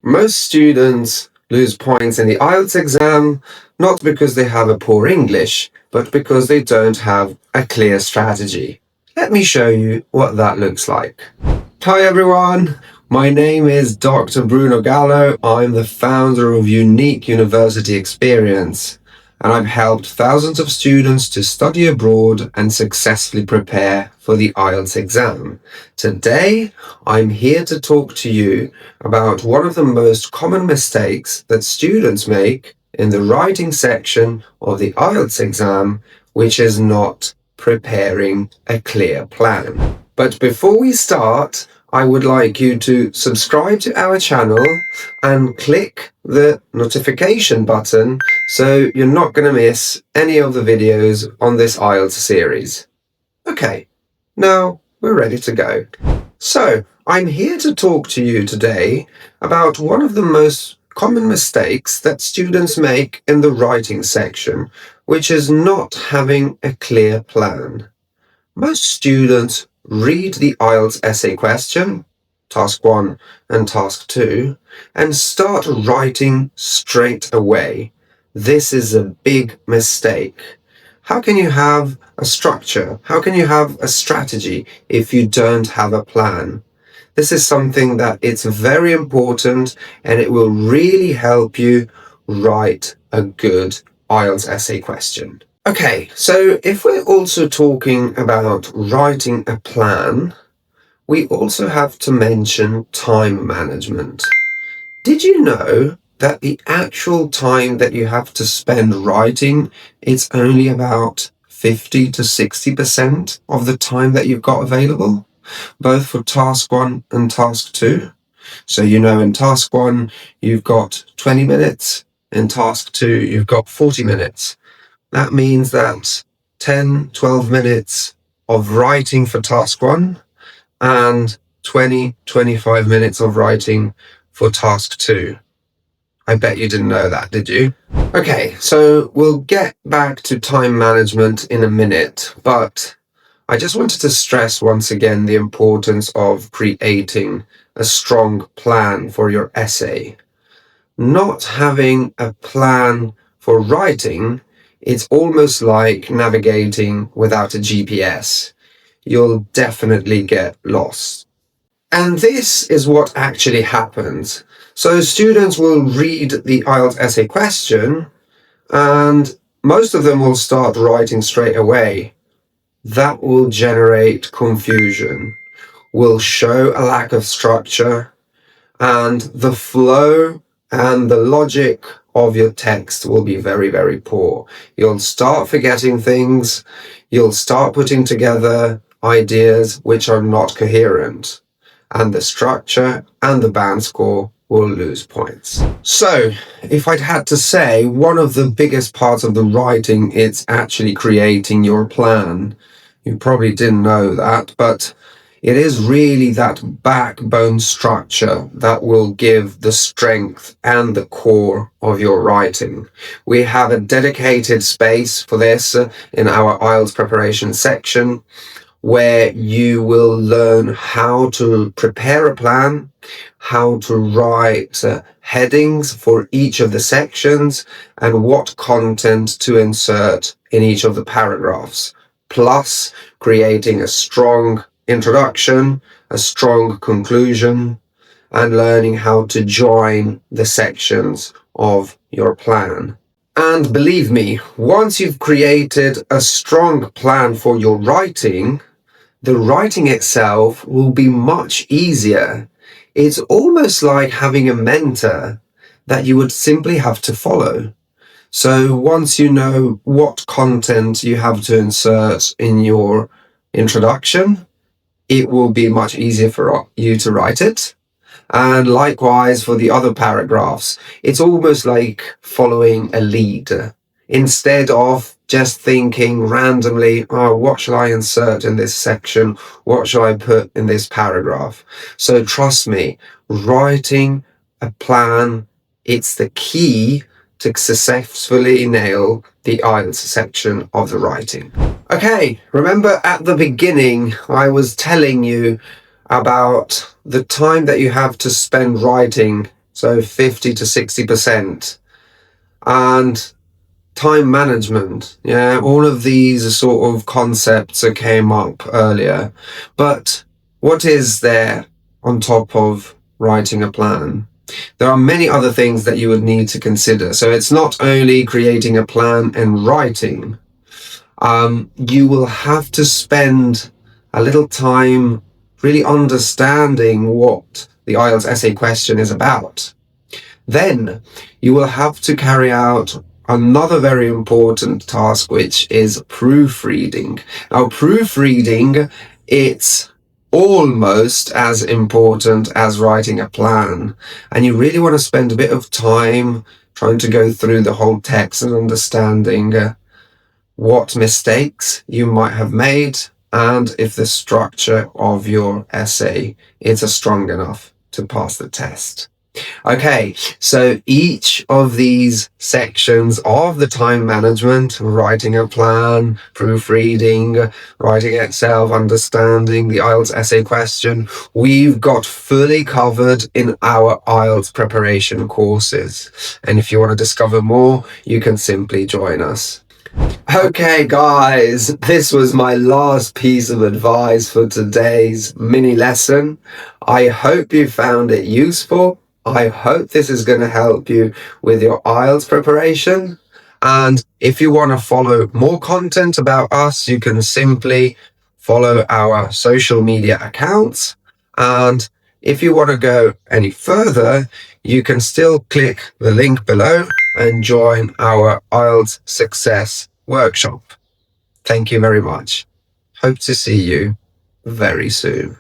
Most students lose points in the IELTS exam, not because they have a poor English, but because they don't have a clear strategy. Let me show you what that looks like. Hi everyone, my name is Dr. Bruno Gallo. I'm the founder of Unique University Experience, and I've helped thousands of students to study abroad and successfully prepare for the IELTS exam. Today, I'm here to talk to you about one of the most common mistakes that students make in the writing section of the IELTS exam, which is not preparing a clear plan. But before we start, I would like you to subscribe to our channel and click the notification button so you're not going to miss any of the videos on this IELTS series. Okay, now we're ready to go. So, I'm here to talk to you today about one of the most common mistakes that students make in the writing section, which is not having a clear plan. Most students read the IELTS essay question, task 1 and task 2, and start writing straight away. This is a big mistake. How can you have a structure? How can you have a strategy if you don't have a plan? This is something that it's very important, and it will really help you write a good IELTS essay question. Okay, so if we're also talking about writing a plan, we also have to mention time management. Did you know that the actual time that you have to spend writing, it's only about 50 to 60% of the time that you've got available, both for task 1 and task 2? So in task 1, you've got 20 minutes, in task 2, you've got 40 minutes. That means that 10, 12 minutes of writing for task 1 and 20, 25 minutes of writing for task 2. I bet you didn't know that, did you? Okay, so we'll get back to time management in a minute, but I just wanted to stress once again the importance of creating a strong plan for your essay. Not having a plan for writing, it's almost like navigating without a GPS. You'll definitely get lost. And this is what actually happens. So students will read the IELTS essay question, and most of them will start writing straight away. That will generate confusion, will show a lack of structure, and the flow and the logic of your text will be very, very poor. You'll start forgetting things. You'll start putting together ideas which are not coherent, and the structure and the band score will lose points. So, if I'd had to say, one of the biggest parts of the writing is actually creating your plan. You probably didn't know that, but it is really that backbone structure that will give the strength and the core of your writing. We have a dedicated space for this in our IELTS preparation section, where you will learn how to prepare a plan, how to write headings for each of the sections, and what content to insert in each of the paragraphs, plus creating a strong introduction, a strong conclusion, and learning how to join the sections of your plan. And believe me, once you've created a strong plan for your writing, the writing itself will be much easier. It's almost like having a mentor that you would simply have to follow. So once you know what content you have to insert in your introduction, it will be much easier for you to write it. And likewise for the other paragraphs, it's almost like following a lead. Instead of just thinking randomly, what shall I insert in this section? What shall I put in this paragraph? So trust me, writing a plan, it's the key to successfully nail the IELTS section of the writing. Okay, remember at the beginning, I was telling you about the time that you have to spend writing so 50 to 60%. And time management, yeah, all of these sort of concepts that came up earlier. But what is there on top of writing a plan? There are many other things that you would need to consider. So it's not only creating a plan and writing. You will have to spend a little time really understanding what the IELTS essay question is about. Then you will have to carry out another very important task, which is proofreading. Now, proofreading, it's almost as important as writing a plan. And you really want to spend a bit of time trying to go through the whole text and understanding what mistakes you might have made and if the structure of your essay is strong enough to pass the test. Okay, so each of these sections of the time management, writing a plan, proofreading, writing Excel, understanding the IELTS essay question, we've got fully covered in our IELTS preparation courses. And if you want to discover more, you can simply join us. Okay, guys, this was my last piece of advice for today's mini lesson. I hope you found it useful. I hope this is going to help you with your IELTS preparation. And if you want to follow more content about us, you can simply follow our social media accounts. And if you want to go any further, you can still click the link below and join our IELTS Success Workshop. Thank you very much. Hope to see you very soon.